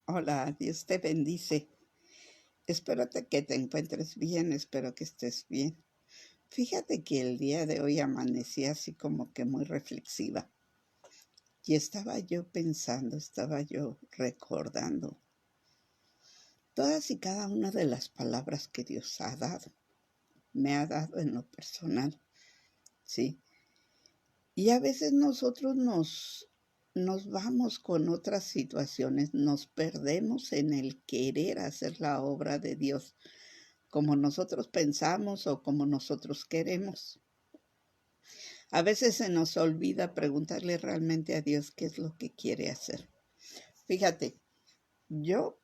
Hola, Dios te bendice. Que te encuentres bien, espero que estés bien. Fíjate que el día de hoy amanecí así como que muy reflexiva y estaba yo pensando, estaba yo recordando todas y cada una de las palabras que Dios ha dado, me ha dado en lo personal, ¿sí? Y a veces nos vamos con otras situaciones, nos perdemos en el querer hacer la obra de Dios como nosotros pensamos o como nosotros queremos. A veces se nos olvida preguntarle realmente a Dios qué es lo que quiere hacer. Fíjate, yo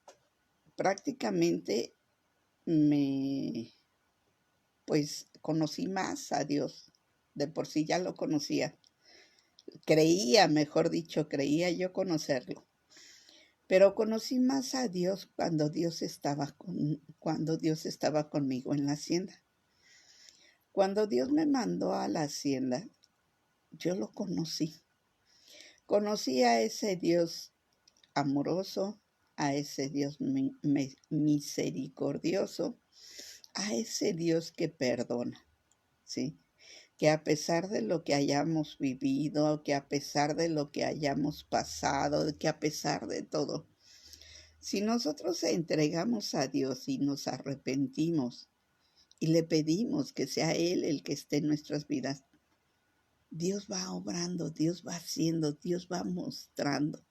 prácticamente me, pues conocí más a Dios. De por sí ya lo conocía. Creía, mejor dicho, creía yo conocerlo. Pero conocí más a Dios cuando Dios estaba conmigo en la hacienda. Cuando Dios me mandó a la hacienda, yo lo conocí. Conocí a ese Dios amoroso, a ese Dios misericordioso, a ese Dios que perdona, ¿sí? Que a pesar de lo que hayamos vivido, que a pesar de lo que hayamos pasado, que a pesar de todo, si nosotros entregamos a Dios y nos arrepentimos y le pedimos que sea Él el que esté en nuestras vidas, Dios va obrando, Dios va haciendo, Dios va mostrando,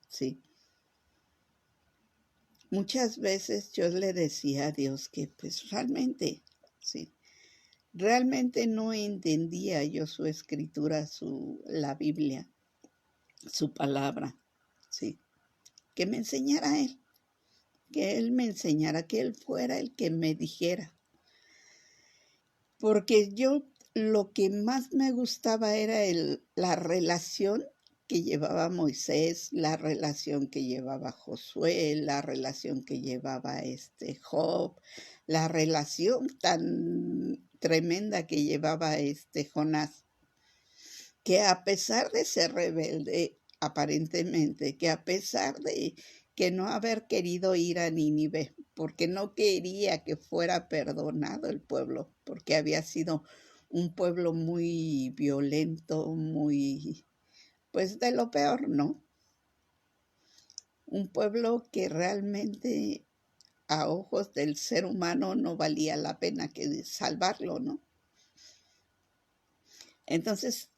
¿sí? Muchas veces yo le decía a Dios que pues realmente, sí, realmente no entendía yo su escritura, la Biblia, su palabra, sí, que me enseñara Él, que Él me enseñara, que Él fuera el que me dijera, porque yo lo que más me gustaba era la relación que llevaba Moisés, la relación que llevaba Josué, la relación que llevaba Job, la relación tan tremenda que llevaba Jonás, que a pesar de ser rebelde, aparentemente, que a pesar de que no haber querido ir a Nínive, porque no quería que fuera perdonado el pueblo, porque había sido un pueblo muy violento, muy, pues de lo peor, ¿no? Un pueblo que realmente a ojos del ser humano no valía la pena que salvarlo, ¿no? Entonces,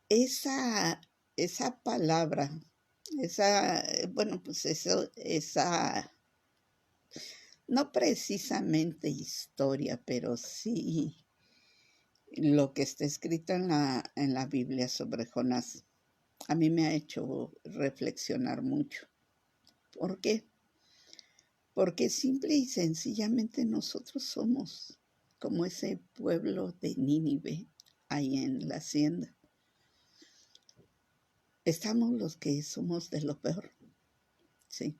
esa, esa palabra, bueno, pues no precisamente historia, pero sí lo que está escrito en la Biblia sobre Jonás, a mí me ha hecho reflexionar mucho. ¿Por qué? Porque simple y sencillamente nosotros somos como ese pueblo de Nínive ahí en la hacienda. Estamos los que somos de lo peor, ¿sí?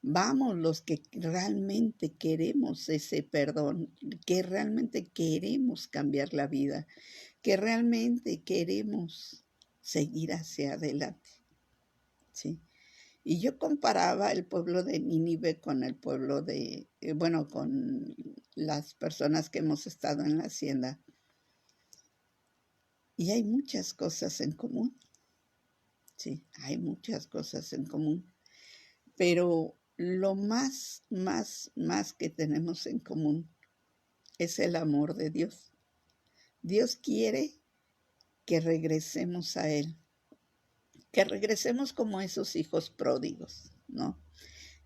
Vamos los que realmente queremos ese perdón, que realmente queremos cambiar la vida, que realmente queremos seguir hacia adelante, ¿sí? Y yo comparaba el pueblo de Nínive con el pueblo bueno, con las personas que hemos estado en la hacienda. Y hay muchas cosas en común, sí, hay muchas cosas en común. Pero lo más que tenemos en común es el amor de Dios. Dios quiere que regresemos a Él, que regresemos como esos hijos pródigos, ¿no?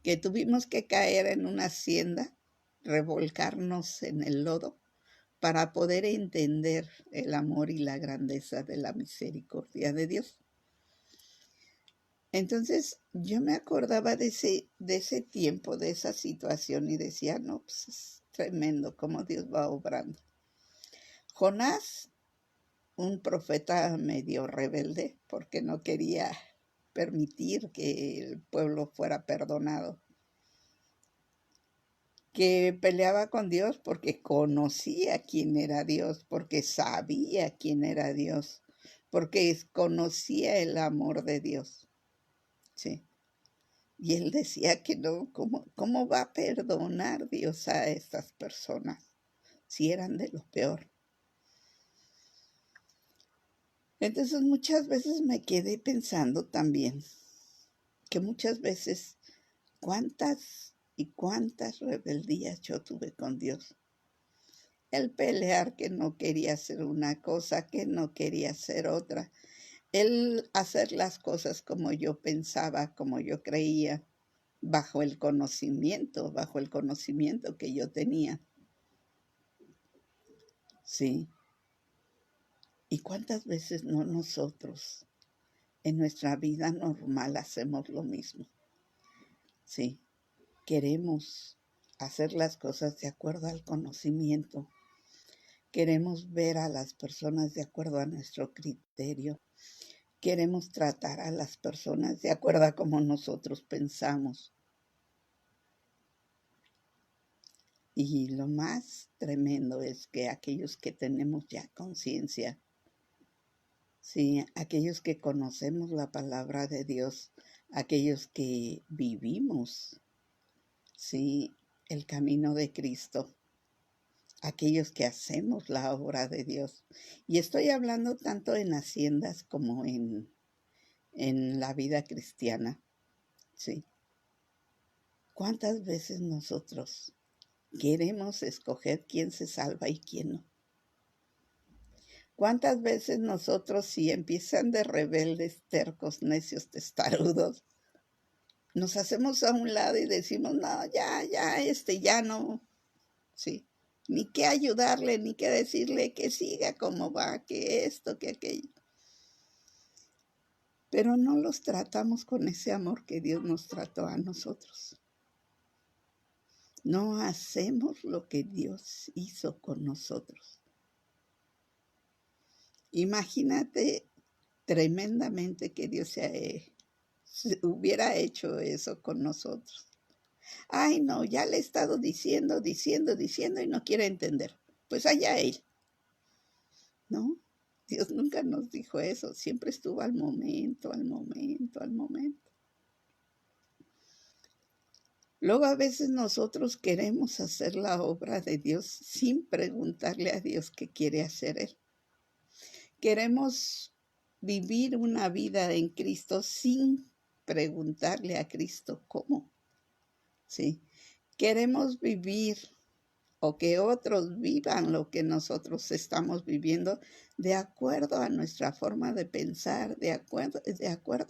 Que tuvimos que caer en una hacienda, revolcarnos en el lodo para poder entender el amor y la grandeza de la misericordia de Dios. Entonces yo me acordaba de ese tiempo, de esa situación y decía, no, pues es tremendo cómo Dios va obrando. Jonás, un profeta medio rebelde, porque no quería permitir que el pueblo fuera perdonado, que peleaba con Dios porque conocía quién era Dios, porque sabía quién era Dios, porque conocía el amor de Dios. Sí. Y él decía que no, ¿cómo va a perdonar Dios a estas personas si eran de lo peor? Entonces muchas veces me quedé pensando también que muchas veces cuántas y cuántas rebeldías yo tuve con Dios. El pelear que no quería hacer una cosa, que no quería hacer otra. El hacer las cosas como yo pensaba, como yo creía, bajo el conocimiento que yo tenía. Sí. ¿Y cuántas veces no nosotros en nuestra vida normal hacemos lo mismo? Sí. Queremos hacer las cosas de acuerdo al conocimiento. Queremos ver a las personas de acuerdo a nuestro criterio. Queremos tratar a las personas de acuerdo a como nosotros pensamos. Y lo más tremendo es que aquellos que tenemos ya conciencia, sí, aquellos que conocemos la palabra de Dios, aquellos que vivimos, sí, el camino de Cristo, aquellos que hacemos la obra de Dios. Y estoy hablando tanto en haciendas como en la vida cristiana, sí. ¿Cuántas veces nosotros queremos escoger quién se salva y quién no? ¿Cuántas veces nosotros, si empiezan de rebeldes, tercos, necios, testarudos, nos hacemos a un lado y decimos, no, ya no, sí, ni qué ayudarle, ni qué decirle que siga como va, que esto, que aquello? Pero no los tratamos con ese amor que Dios nos trató a nosotros. No hacemos lo que Dios hizo con nosotros. Imagínate tremendamente que Dios hubiera hecho eso con nosotros. Ay, no, ya le he estado diciendo y no quiere entender. Pues allá él. ¿No? Dios nunca nos dijo eso. Siempre estuvo al momento. Luego a veces nosotros queremos hacer la obra de Dios sin preguntarle a Dios qué quiere hacer Él. Queremos vivir una vida en Cristo sin preguntarle a Cristo cómo. Sí. Queremos vivir o que otros vivan lo que nosotros estamos viviendo de acuerdo a nuestra forma de pensar, de acuerdo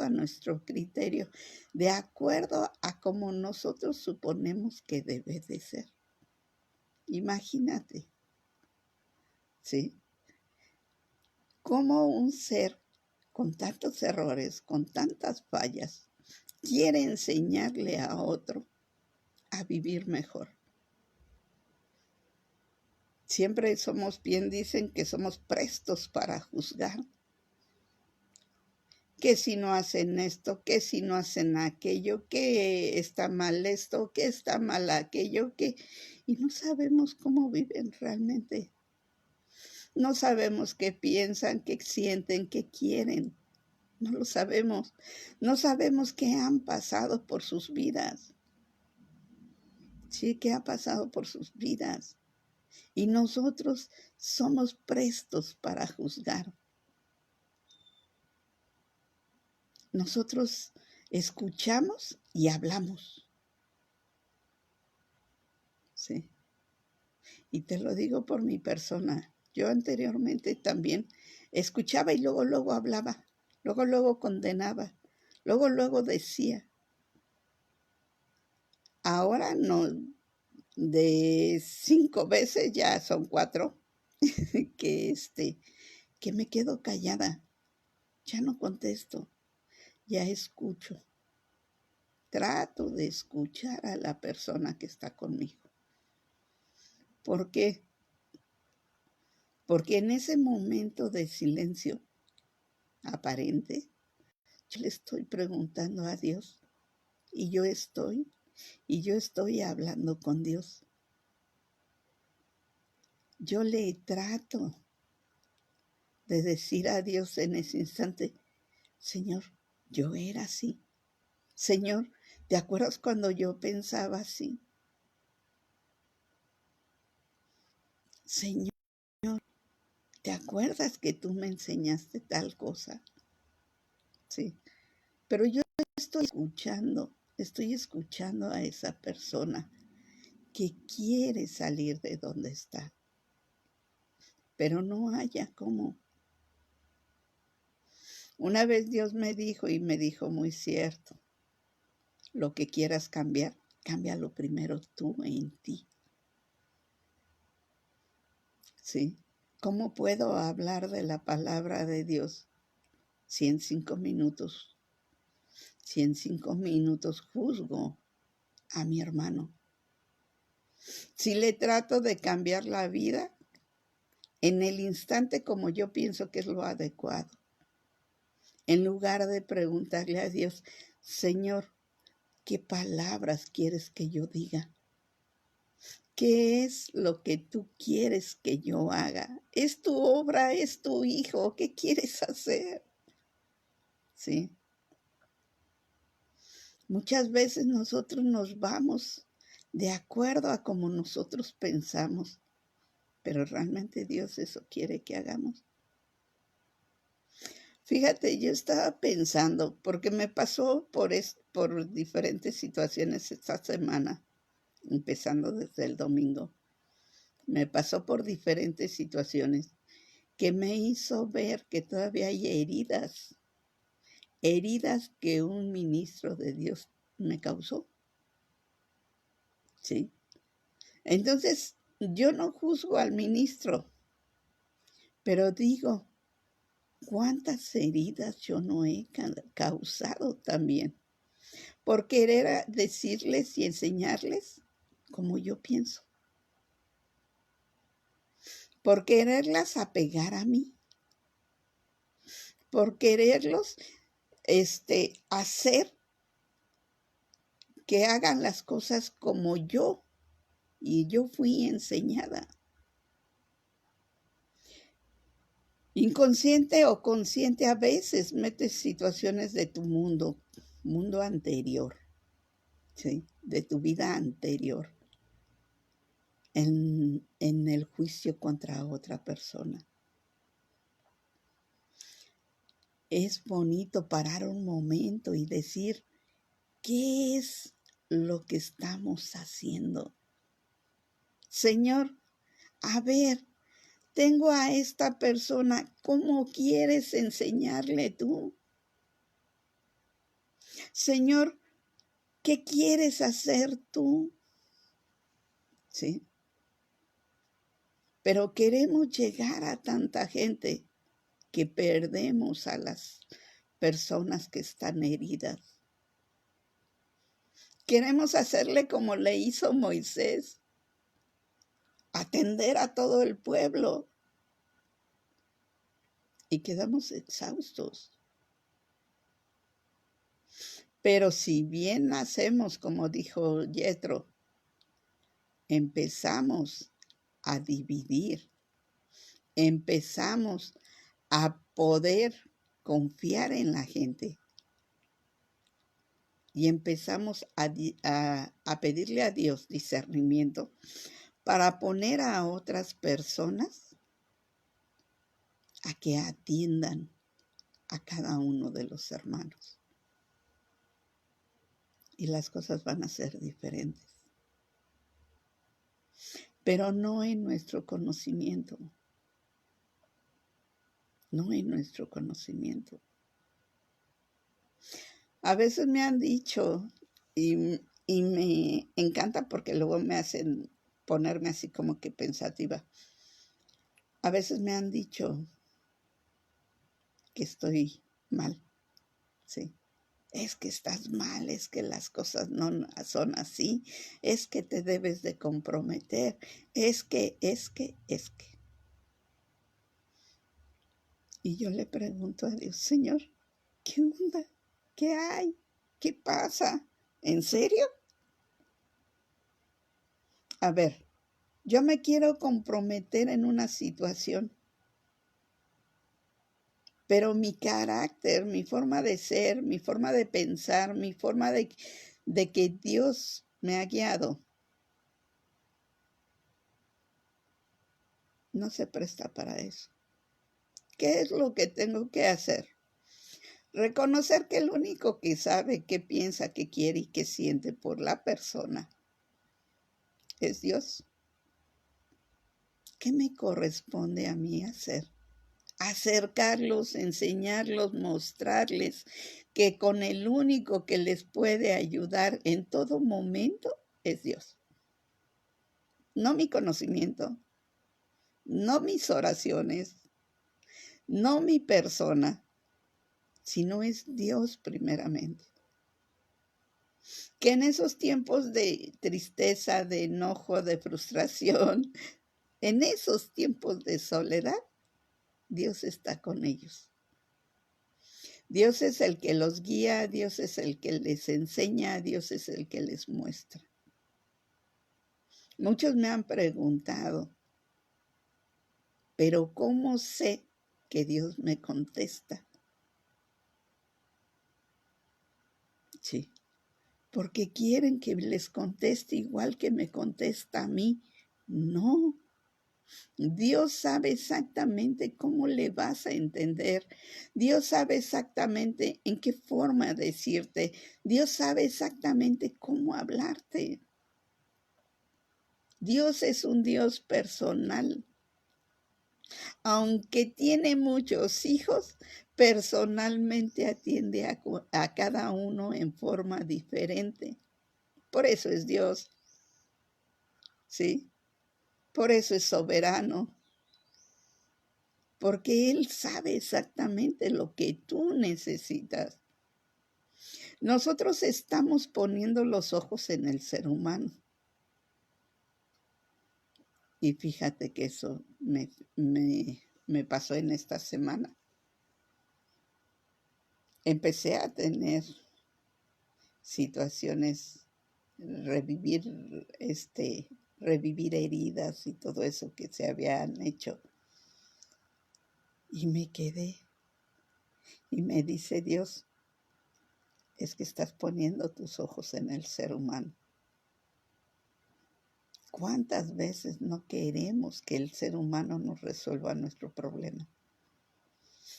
a nuestro criterio, de acuerdo a cómo nosotros suponemos que debe de ser. Imagínate, ¿sí? Cómo un ser con tantos errores, con tantas fallas, quiere enseñarle a otro a vivir mejor. Siempre somos, bien dicen que somos prestos para juzgar. Que si no hacen esto, que si no hacen aquello, que está mal esto, que está mal aquello, y no sabemos cómo viven realmente. No sabemos qué piensan, qué sienten, qué quieren. No lo sabemos. No sabemos qué han pasado por sus vidas. Sí, qué ha pasado por sus vidas. Y nosotros somos prestos para juzgar. Nosotros escuchamos y hablamos. Sí. Y te lo digo por mi persona. Yo anteriormente también escuchaba y luego hablaba. Luego condenaba. Luego decía. Ahora no, de 5 veces ya son 4 que me quedo callada. Ya no contesto. Ya escucho. Trato de escuchar a la persona que está conmigo. ¿Por qué? Porque en ese momento de silencio aparente, yo le estoy preguntando a Dios y yo estoy hablando con Dios. Yo le trato de decir a Dios en ese instante, Señor, yo era así. Señor, ¿Te acuerdas cuando yo pensaba así? Señor, ¿te acuerdas que tú me enseñaste tal cosa? Sí, pero yo estoy escuchando a esa persona que quiere salir de donde está, pero no haya cómo. Una vez Dios me dijo, y me dijo muy cierto, lo que quieras cambiar, cámbialo primero tú en ti. ¿Sí? ¿Cómo puedo hablar de la palabra de Dios si en 5 minutos, juzgo a mi hermano? Si le trato de cambiar la vida en el instante como yo pienso que es lo adecuado, en lugar de preguntarle a Dios, Señor, ¿qué palabras quieres que yo diga? ¿Qué es lo que tú quieres que yo haga? Es tu obra, es tu hijo, ¿qué quieres hacer? ¿Sí? Muchas veces nosotros nos vamos de acuerdo a como nosotros pensamos, pero realmente Dios eso quiere que hagamos. Fíjate, yo estaba pensando, porque me pasó por diferentes situaciones esta semana, empezando desde el domingo. Me pasó por diferentes situaciones que me hizo ver que todavía hay heridas que un ministro de Dios me causó. ¿Sí? Entonces, yo no juzgo al ministro, pero digo, ¿cuántas heridas yo no he causado también? Por querer decirles y enseñarles como yo pienso. Por quererlas apegar a mí. Por quererlos hacer que hagan las cosas como yo. Y yo fui enseñada. Inconsciente o consciente a veces metes situaciones de tu mundo anterior, ¿sí? De tu vida anterior, en el juicio contra otra persona. Es bonito parar un momento y decir, ¿qué es lo que estamos haciendo? Señor, a ver, tengo a esta persona, ¿cómo quieres enseñarle tú? Señor, ¿qué quieres hacer tú? ¿Sí? Pero queremos llegar a tanta gente que perdemos a las personas que están heridas. Queremos hacerle como le hizo Moisés, atender a todo el pueblo. Y quedamos exhaustos. Pero si bien hacemos, como dijo Yetro, empezamos a dividir, empezamos a poder confiar en la gente y empezamos a pedirle a Dios discernimiento para poner a otras personas a que atiendan a cada uno de los hermanos. Y las cosas van a ser diferentes. Pero no en nuestro conocimiento. No en nuestro conocimiento. A veces me han dicho, y me encanta porque luego me hacen ponerme así como que pensativa. A veces me han dicho que estoy mal, sí. Es que estás mal, es que las cosas no son así, es que te debes de comprometer, es que. Y yo le pregunto a Dios, Señor, ¿qué onda? ¿Qué hay? ¿Qué pasa? ¿En serio? A ver, yo me quiero comprometer en una situación, pero mi carácter, mi forma de ser, mi forma de pensar, mi forma de de que Dios me ha guiado, no se presta para eso. ¿Qué es lo que tengo que hacer? Reconocer que el único que sabe qué piensa, qué quiere y qué siente por la persona es Dios. ¿Qué me corresponde a mí hacer? Acercarlos, enseñarlos, mostrarles que con el único que les puede ayudar en todo momento es Dios. No mi conocimiento, no mis oraciones, no mi persona, sino es Dios primeramente. Que en esos tiempos de tristeza, de enojo, de frustración, en esos tiempos de soledad, Dios está con ellos. Dios es el que los guía, Dios es el que les enseña, Dios es el que les muestra. Muchos me han preguntado, ¿pero cómo sé que Dios me contesta? Sí, porque quieren que les conteste igual que me contesta a mí. No, Dios sabe exactamente cómo le vas a entender. Dios sabe exactamente en qué forma decirte. Dios sabe exactamente cómo hablarte. Dios es un Dios personal. Aunque tiene muchos hijos, personalmente atiende a cada uno en forma diferente. Por eso es Dios, ¿sí? Por eso es soberano. Porque Él sabe exactamente lo que tú necesitas. Nosotros estamos poniendo los ojos en el ser humano. Y fíjate que eso me pasó en esta semana. Empecé a tener situaciones, revivir heridas y todo eso que se habían hecho. Y me quedé. Y me dice Dios, es que estás poniendo tus ojos en el ser humano. ¿Cuántas veces no queremos que el ser humano nos resuelva nuestro problema?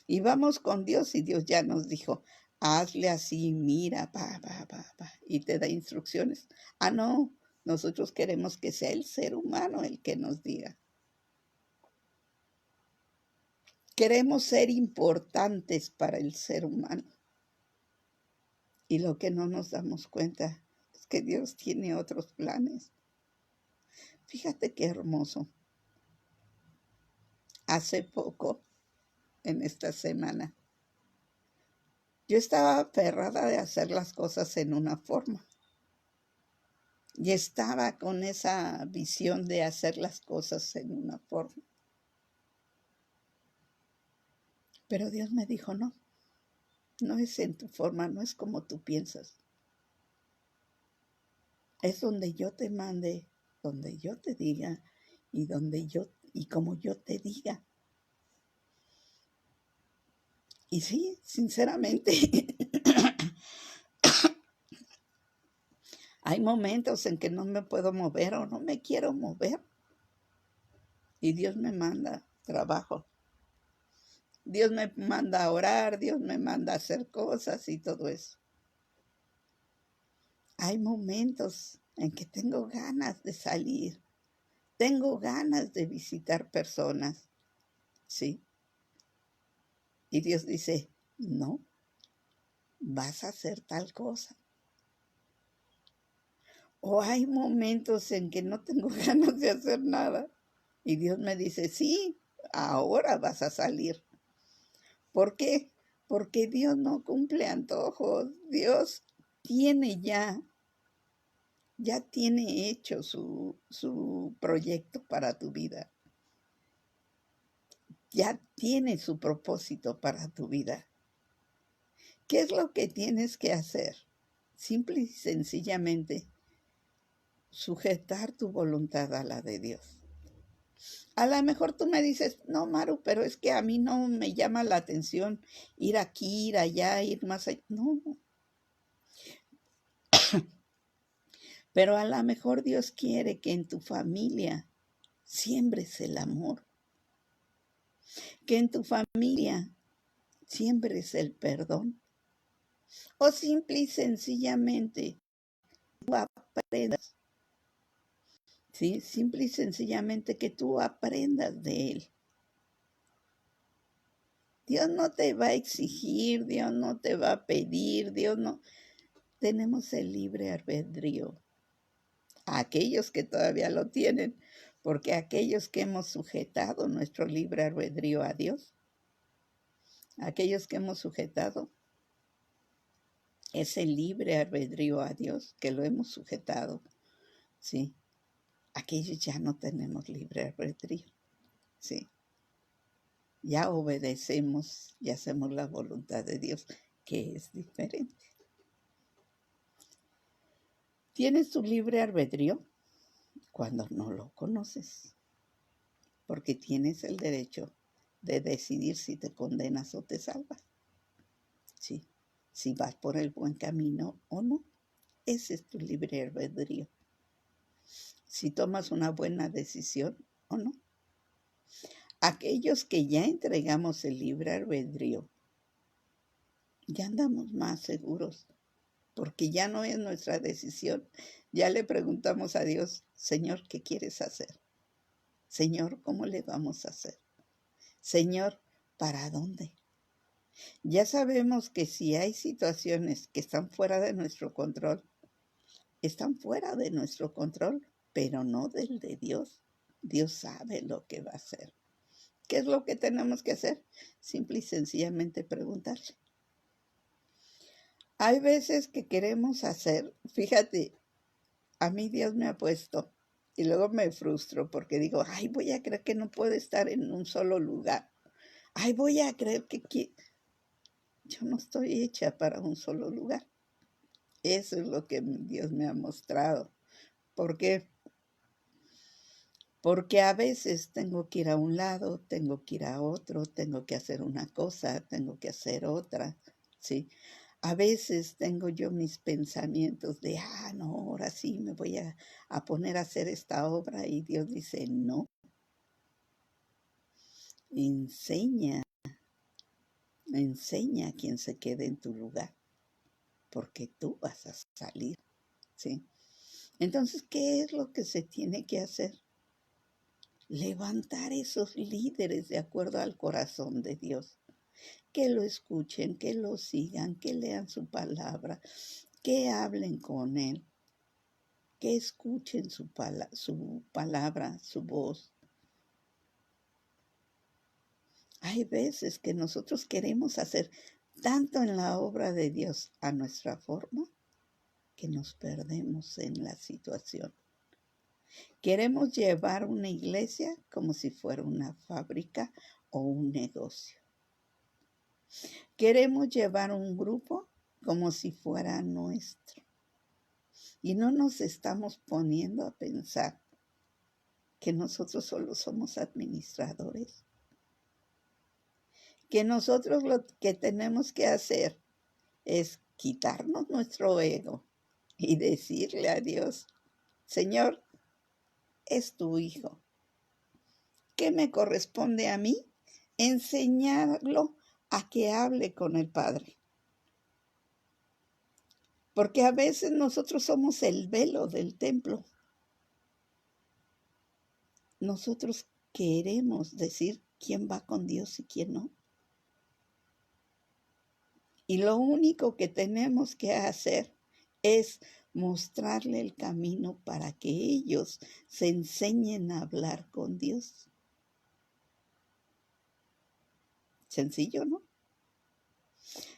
Y vamos con Dios y Dios ya nos dijo, hazle así, mira, y te da instrucciones. Ah, no, nosotros queremos que sea el ser humano el que nos diga. Queremos ser importantes para el ser humano. Y lo que no nos damos cuenta es que Dios tiene otros planes. Fíjate qué hermoso. Hace poco, en esta semana, yo estaba aferrada de hacer las cosas en una forma. Y estaba con esa visión de hacer las cosas en una forma. Pero Dios me dijo, no, no es en tu forma, no es como tú piensas. Es donde yo te mande, donde yo te diga y como yo te diga. Y sí, sinceramente, hay momentos en que no me puedo mover o no me quiero mover. Y Dios me manda trabajo. Dios me manda a orar, Dios me manda a hacer cosas y todo eso. Hay momentos en que tengo ganas de salir, tengo ganas de visitar personas, ¿sí? Y Dios dice, no, vas a hacer tal cosa. O hay momentos en que no tengo ganas de hacer nada. Y Dios me dice, sí, ahora vas a salir. ¿Por qué? Porque Dios no cumple antojos. Dios tiene ya tiene hecho su proyecto para tu vida. Ya tiene su propósito para tu vida. ¿Qué es lo que tienes que hacer? Simple y sencillamente, sujetar tu voluntad a la de Dios. A lo mejor tú me dices, no, Maru, pero es que a mí no me llama la atención ir aquí, ir allá, ir más allá. No. Pero a lo mejor Dios quiere que en tu familia siembres el amor, que en tu familia siembres el perdón, o simple y sencillamente tú aprendas, ¿sí? Simple y sencillamente que tú aprendas de Él. Dios no te va a exigir, Dios no te va a pedir, Dios no. Tenemos el libre albedrío. A aquellos que todavía lo tienen, porque aquellos que hemos sujetado nuestro libre albedrío a Dios, aquellos que hemos sujetado ese libre albedrío a Dios, que lo hemos sujetado, ¿sí? Aquellos ya no tenemos libre albedrío, ¿sí? Ya obedecemos y hacemos la voluntad de Dios, que es diferente. Tienes tu libre albedrío cuando no lo conoces, porque tienes el derecho de decidir si te condenas o te salvas, ¿sí? Si vas por el buen camino o no. Ese es tu libre albedrío. Si tomas una buena decisión o no. Aquellos que ya entregamos el libre albedrío, ya andamos más seguros, porque ya no es nuestra decisión. Ya le preguntamos a Dios, Señor, ¿qué quieres hacer? Señor, ¿cómo le vamos a hacer? Señor, ¿para dónde? Ya sabemos que si hay situaciones que están fuera de nuestro control, están fuera de nuestro control, pero no del de Dios. Dios sabe lo que va a hacer. ¿Qué es lo que tenemos que hacer? Simple y sencillamente preguntarle. Hay veces que queremos hacer, fíjate, a mí Dios me ha puesto y luego me frustro porque digo, ay, voy a creer que no puedo estar en un solo lugar. Ay, voy a creer que yo no estoy hecha para un solo lugar. Eso es lo que Dios me ha mostrado. ¿Por qué? Porque a veces tengo que ir a un lado, tengo que ir a otro, tengo que hacer una cosa, tengo que hacer otra, ¿sí? A veces tengo yo mis pensamientos de, no, ahora sí me voy a poner a hacer esta obra y Dios dice, no, enseña a quien se quede en tu lugar, porque tú vas a salir, ¿sí? Entonces, ¿qué es lo que se tiene que hacer? Levantar esos líderes de acuerdo al corazón de Dios. Que lo escuchen, que lo sigan, que lean su palabra, que hablen con Él, que escuchen su palabra, su voz. Hay veces que nosotros queremos hacer tanto en la obra de Dios a nuestra forma que nos perdemos en la situación. Queremos llevar una iglesia como si fuera una fábrica o un negocio. Queremos llevar un grupo como si fuera nuestro. Y no nos estamos poniendo a pensar que nosotros solo somos administradores. Que nosotros lo que tenemos que hacer es quitarnos nuestro ego y decirle a Dios, Señor, es tu hijo. ¿Qué me corresponde a mí? Enseñarlo a que hable con el Padre. Porque a veces nosotros somos el velo del templo. Nosotros queremos decir quién va con Dios y quién no. Y lo único que tenemos que hacer es mostrarle el camino para que ellos se enseñen a hablar con Dios. Sencillo, ¿no?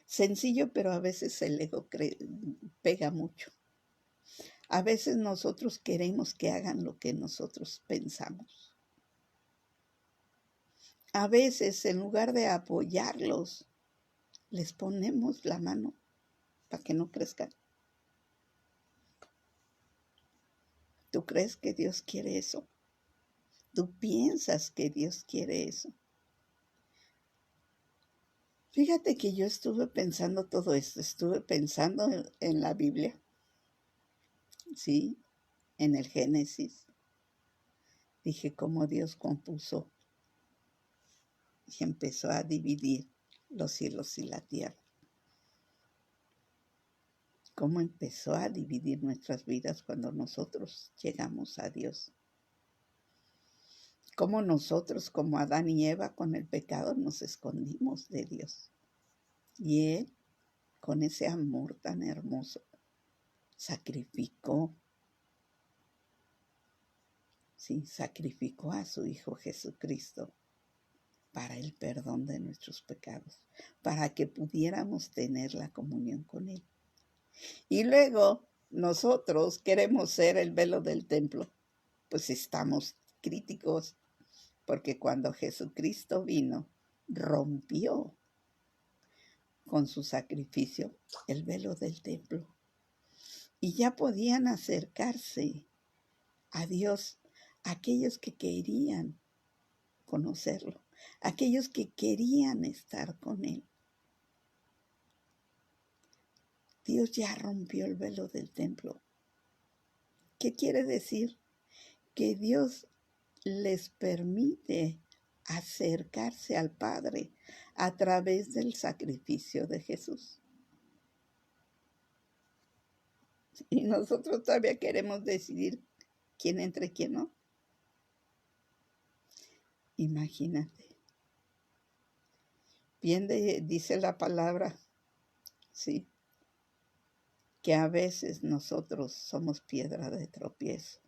Sencillo, pero a veces el ego pega mucho. A veces nosotros queremos que hagan lo que nosotros pensamos. A veces, en lugar de apoyarlos, les ponemos la mano para que no crezcan. ¿Tú crees que Dios quiere eso? ¿Tú piensas que Dios quiere eso? Fíjate que yo estuve pensando todo esto, estuve pensando en la Biblia, ¿sí? en el Génesis. Dije cómo Dios compuso y empezó a dividir los cielos y la tierra. Cómo empezó a dividir nuestras vidas cuando nosotros llegamos a Dios. Cómo nosotros, como Adán y Eva, con el pecado nos escondimos de Dios. Y Él, con ese amor tan hermoso, sacrificó a su Hijo Jesucristo para el perdón de nuestros pecados, para que pudiéramos tener la comunión con Él. Y luego nosotros queremos ser el velo del templo, pues estamos críticos, porque cuando Jesucristo vino, rompió con su sacrificio el velo del templo. Y ya podían acercarse a Dios aquellos que querían conocerlo, aquellos que querían estar con Él. Dios ya rompió el velo del templo. ¿Qué quiere decir? Que Dios les permite acercarse al Padre a través del sacrificio de Jesús. Y nosotros todavía queremos decidir quién entra y quién no. Imagínate. Bien dice la palabra, sí, que a veces nosotros somos piedra de tropiezo.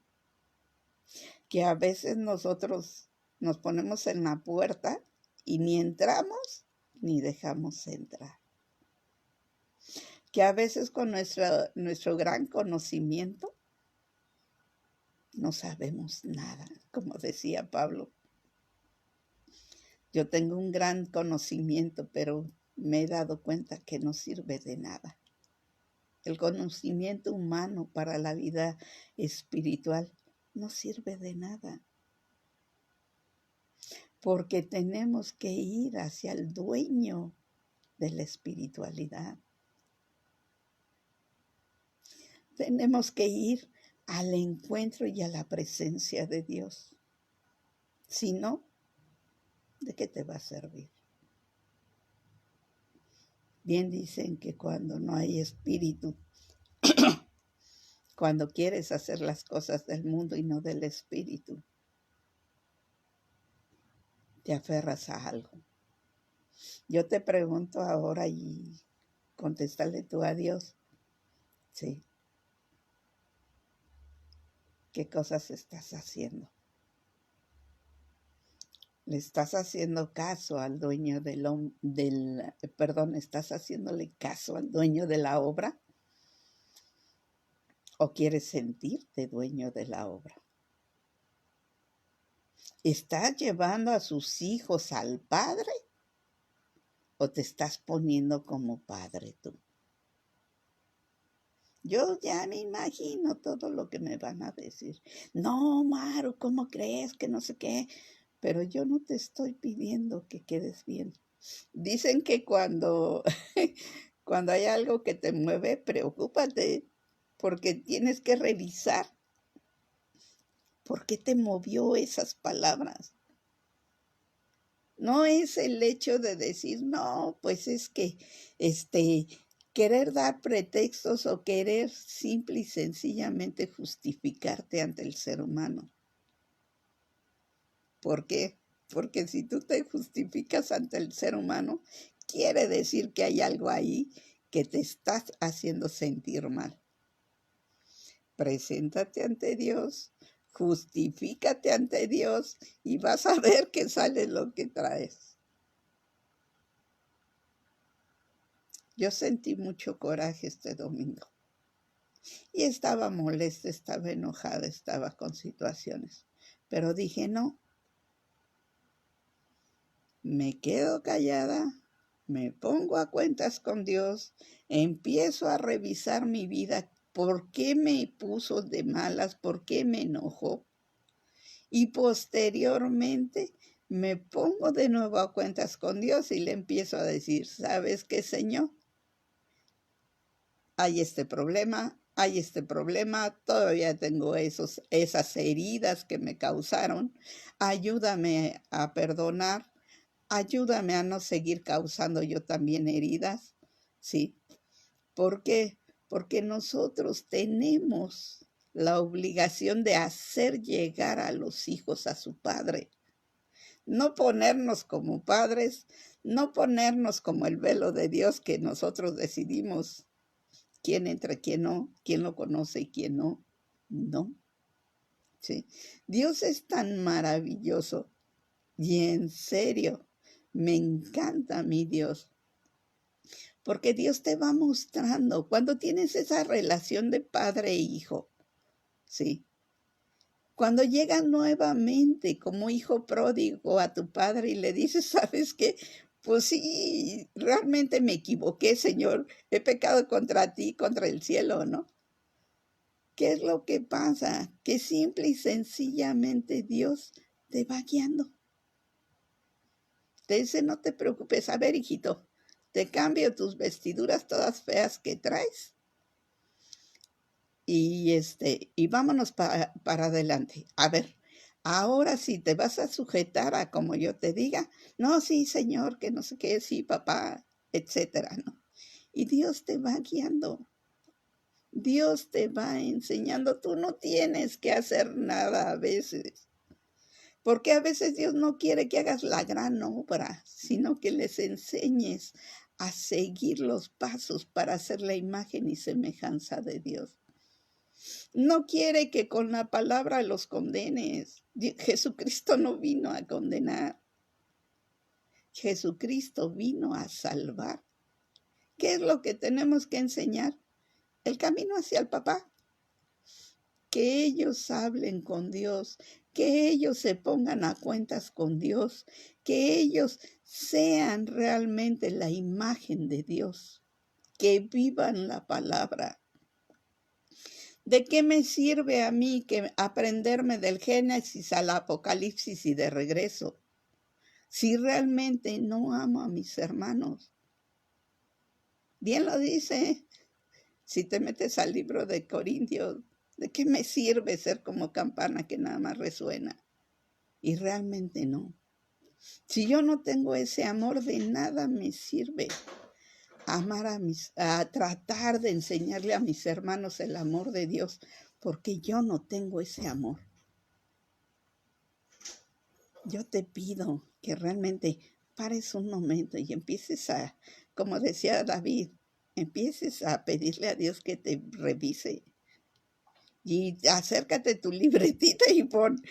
Que a veces nosotros nos ponemos en la puerta y ni entramos ni dejamos entrar. Que a veces con nuestro gran conocimiento no sabemos nada, como decía Pablo. Yo tengo un gran conocimiento, pero me he dado cuenta que no sirve de nada. El conocimiento humano para la vida espiritual no sirve de nada. Porque tenemos que ir hacia el dueño de la espiritualidad. Tenemos que ir al encuentro y a la presencia de Dios. Si no, ¿de qué te va a servir? Bien dicen que cuando no hay espíritu, cuando quieres hacer las cosas del mundo y no del espíritu, te aferras a algo. Yo te pregunto ahora y contéstale tú a Dios. Sí. ¿Qué cosas estás haciendo? ¿Le estás haciendo caso al dueño estás haciéndole caso al dueño de la obra? ¿O quieres sentirte dueño de la obra? ¿Estás llevando a sus hijos al Padre? ¿O te estás poniendo como padre tú? Yo ya me imagino todo lo que me van a decir. No, Maru, ¿cómo crees que no sé qué? Pero yo no te estoy pidiendo que quedes bien. Dicen que cuando hay algo que te mueve, preocúpate, porque tienes que revisar por qué te movió esas palabras. No es el hecho de decir, no, pues es que querer dar pretextos o querer simple y sencillamente justificarte ante el ser humano. ¿Por qué? Porque si tú te justificas ante el ser humano, quiere decir que hay algo ahí que te estás haciendo sentir mal. Preséntate ante Dios, justifícate ante Dios y vas a ver que sale lo que traes. Yo sentí mucho coraje este domingo y estaba molesta, estaba enojada, estaba con situaciones, pero dije no. Me quedo callada, me pongo a cuentas con Dios, empiezo a revisar mi vida, por qué me puso de malas, por qué me enojó. Y posteriormente me pongo de nuevo a cuentas con Dios y le empiezo a decir, ¿sabes qué, Señor? Hay este problema, hay este problema, todavía tengo esas heridas que me causaron. Ayúdame a perdonar, ayúdame a no seguir causando yo también heridas. Sí, ¿por qué? Porque nosotros tenemos la obligación de hacer llegar a los hijos a su padre. No ponernos como padres, no ponernos como el velo de Dios que nosotros decidimos quién entra, quién no, quién lo conoce y quién no. No, ¿sí? Dios es tan maravilloso y en serio, me encanta mi Dios. Porque Dios te va mostrando cuando tienes esa relación de padre e hijo, ¿sí? Cuando llegas nuevamente como hijo pródigo a tu padre y le dices, ¿sabes qué? Pues sí, realmente me equivoqué, Señor. He pecado contra ti, contra el cielo, ¿no? ¿Qué es lo que pasa? Que simple y sencillamente Dios te va guiando. Te dice, no te preocupes. A ver, hijito, te cambio tus vestiduras todas feas que traes. Y vámonos para adelante. A ver, ahora sí te vas a sujetar a como yo te diga. No, sí, Señor, que no sé qué, sí, papá, etcétera, ¿no? Y Dios te va guiando. Dios te va enseñando. Tú no tienes que hacer nada a veces. Porque a veces Dios no quiere que hagas la gran obra, sino que les enseñes a seguir los pasos para hacer la imagen y semejanza de Dios. No quiere que con la palabra los condenes. Jesucristo no vino a condenar. Jesucristo vino a salvar. ¿Qué es lo que tenemos que enseñar? El camino hacia el papá. Que ellos hablen con Dios, que ellos se pongan a cuentas con Dios, que ellos sean realmente la imagen de Dios, que vivan la palabra. ¿De qué me sirve a mí que aprenderme del Génesis al Apocalipsis y de regreso si realmente no amo a mis hermanos? Bien lo dice, si te metes al libro de Corintios, ¿de qué me sirve ser como campana que nada más resuena? Y realmente no. Si yo no tengo ese amor, de nada me sirve amar a tratar de enseñarle a mis hermanos el amor de Dios, porque yo no tengo ese amor. Yo te pido que realmente pares un momento y empieces a, como decía David, empieces a pedirle a Dios que te revise. Y acércate tu libretita y pon,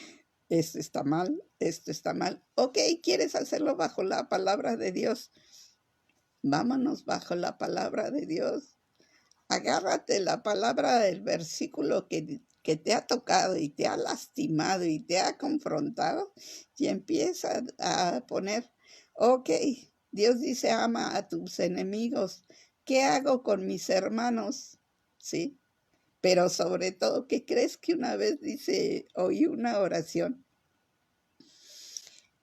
esto está mal, esto está mal. Ok, ¿quieres hacerlo bajo la palabra de Dios? Vámonos bajo la palabra de Dios. Agárrate la palabra del versículo que te ha tocado y te ha lastimado y te ha confrontado y empieza a poner, ok, Dios dice ama a tus enemigos. ¿Qué hago con mis hermanos? ¿Sí? Pero sobre todo, ¿qué crees que una vez oí una oración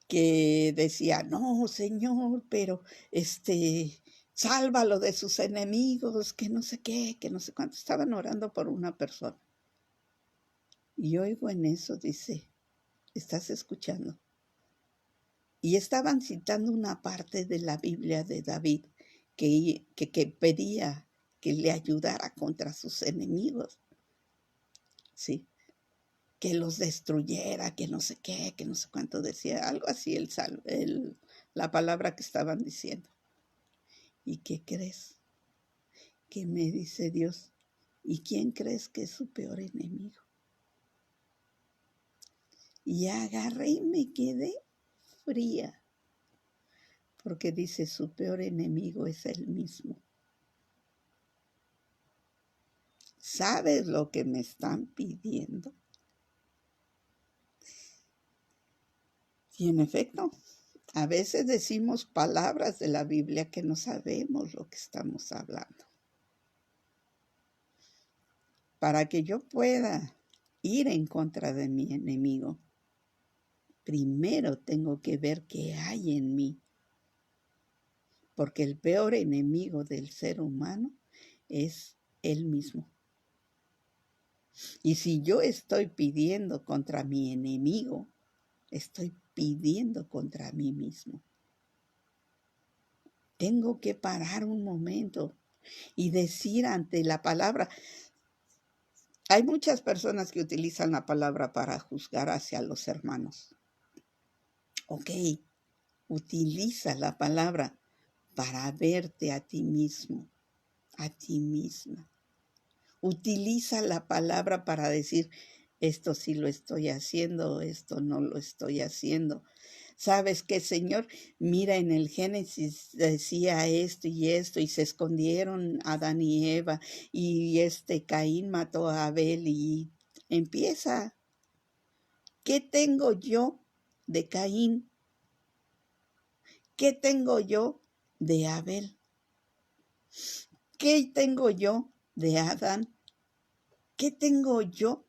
que decía, no, Señor, pero sálvalo de sus enemigos, que no sé qué, que no sé cuánto. Estaban orando por una persona. Y oigo en eso, dice, ¿estás escuchando? Y estaban citando una parte de la Biblia de David que pedía que le ayudara contra sus enemigos. Sí, que los destruyera, que no sé qué, que no sé cuánto decía, algo así la palabra que estaban diciendo. ¿Y qué crees? Que me dice Dios, ¿y quién crees que es su peor enemigo? Y agarré y me quedé fría, porque dice, su peor enemigo es él mismo. ¿Sabes lo que me están pidiendo? Y en efecto, a veces decimos palabras de la Biblia que no sabemos lo que estamos hablando. Para que yo pueda ir en contra de mi enemigo, primero tengo que ver qué hay en mí. Porque el peor enemigo del ser humano es él mismo. Y si yo estoy pidiendo contra mi enemigo, estoy pidiendo contra mí mismo. Tengo que parar un momento y decir ante la palabra. Hay muchas personas que utilizan la palabra para juzgar hacia los hermanos. Ok, utiliza la palabra para verte a ti mismo, a ti misma. Utiliza la palabra para decir, esto sí lo estoy haciendo, esto no lo estoy haciendo. ¿Sabes qué, Señor? Mira, en el Génesis decía esto, y se escondieron Adán y Eva, y Caín mató a Abel, y empieza. ¿Qué tengo yo de Caín? ¿Qué tengo yo de Abel? ¿Qué tengo yo de Adán? ¿Qué tengo yo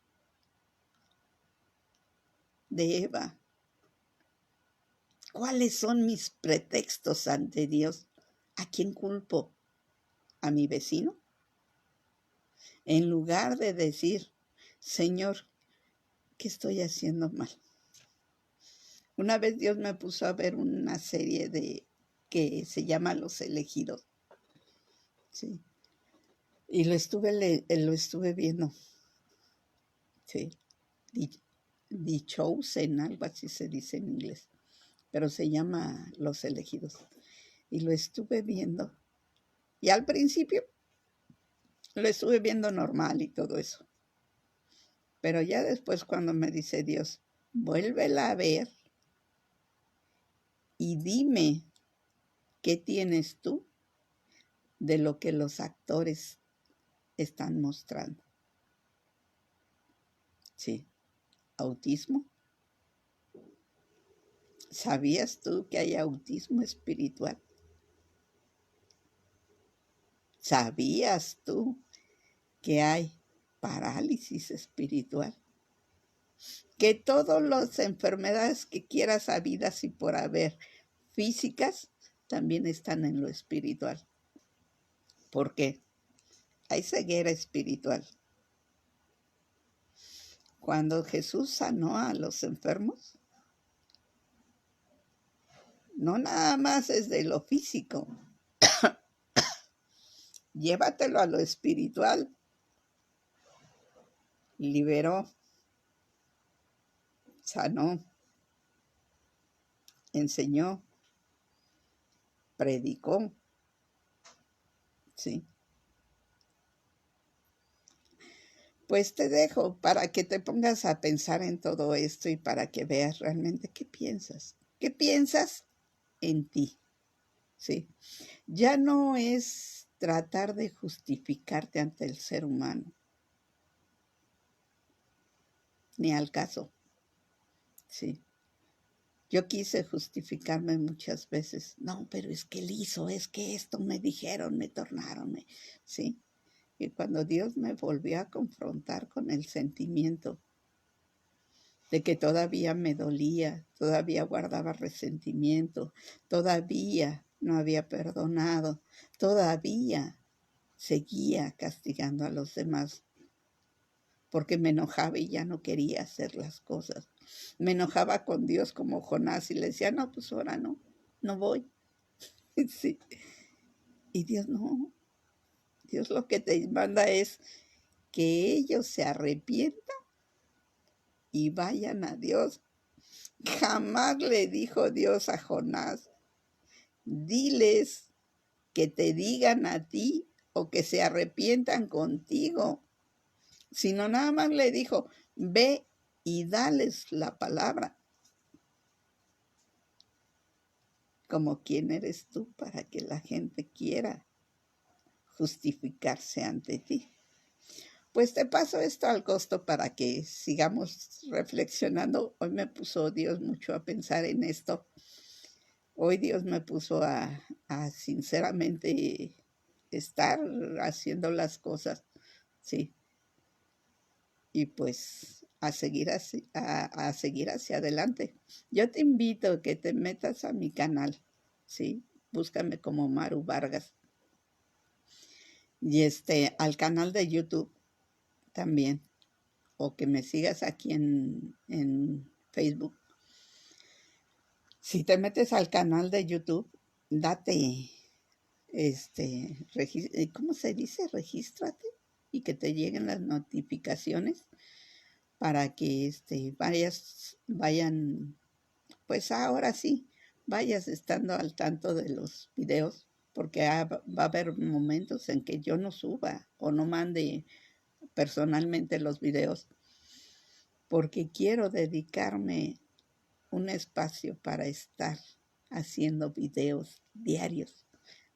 de Eva? ¿Cuáles son mis pretextos ante Dios? ¿A quién culpo? ¿A mi vecino? En lugar de decir, Señor, ¿qué estoy haciendo mal? Una vez Dios me puso a ver una serie que se llama Los Elegidos. Sí. Y lo estuve viendo. Sí. The Chosen, algo así se dice en inglés. Pero se llama Los Elegidos. Y lo estuve viendo. Y al principio lo estuve viendo normal y todo eso. Pero ya después cuando me dice Dios, vuélvela a ver y dime qué tienes tú de lo que los actores están mostrando. Sí, autismo. ¿Sabías tú que hay autismo espiritual? ¿Sabías tú que hay parálisis espiritual? Que todas las enfermedades que quieras habidas y por haber físicas también están en lo espiritual. ¿Por qué? Hay ceguera espiritual. Cuando Jesús sanó a los enfermos, no nada más es de lo físico. Llévatelo a lo espiritual. Liberó, sanó, enseñó, predicó. Sí. Pues te dejo para que te pongas a pensar en todo esto y para que veas realmente qué piensas. ¿Qué piensas en ti? Sí. Ya no es tratar de justificarte ante el ser humano, ni al caso. Sí. Yo quise justificarme muchas veces. No, pero es que él hizo, es que esto me dijeron, me tornaron, ¿sí? Y cuando Dios me volvió a confrontar con el sentimiento de que todavía me dolía, todavía guardaba resentimiento, todavía no había perdonado, todavía seguía castigando a los demás, porque me enojaba y ya no quería hacer las cosas. Me enojaba con Dios como Jonás y le decía, no, pues ahora no voy. Sí. Y Dios no. Dios lo que te manda es que ellos se arrepientan y vayan a Dios. Jamás le dijo Dios a Jonás, diles que te digan a ti o que se arrepientan contigo, sino nada más le dijo, ve y dales la palabra. Como quién eres tú para que la gente quiera justificarse ante ti. Pues te paso esto al costo para que sigamos reflexionando. Hoy me puso Dios mucho a pensar en esto. Hoy Dios me puso a sinceramente estar haciendo las cosas, sí. Y pues a seguir hacia adelante. Yo te invito a que te metas a mi canal, sí. Búscame como Maru Vargas. Y al canal de YouTube también. o que me sigas aquí en Facebook, si te metes al canal de YouTube, date, ¿cómo se dice? Regístrate y que te lleguen las notificaciones para que vayan, pues ahora sí, vayas estando al tanto de los videos, porque va a haber momentos en que yo no suba o no mande personalmente los videos, porque quiero dedicarme un espacio para estar haciendo videos diarios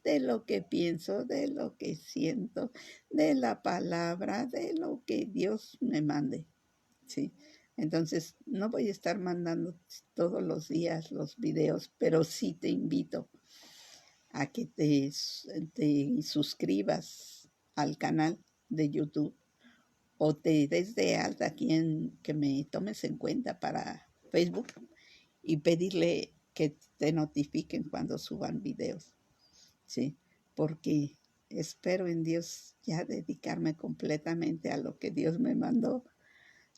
de lo que pienso, de lo que siento, de la palabra, de lo que Dios me mande. ¿Sí? Entonces, no voy a estar mandando todos los días los videos, pero sí te invito a que te suscribas al canal de YouTube o te des de alta aquí que me tomes en cuenta para Facebook y pedirle que te notifiquen cuando suban videos, ¿sí? Porque espero en Dios ya dedicarme completamente a lo que Dios me mandó,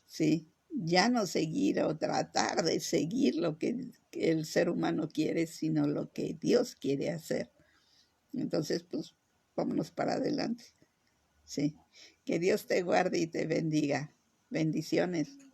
¿sí? Ya no seguir o tratar de seguir lo que el ser humano quiere, sino lo que Dios quiere hacer. Entonces, pues, vámonos para adelante, ¿sí? Que Dios te guarde y te bendiga. Bendiciones.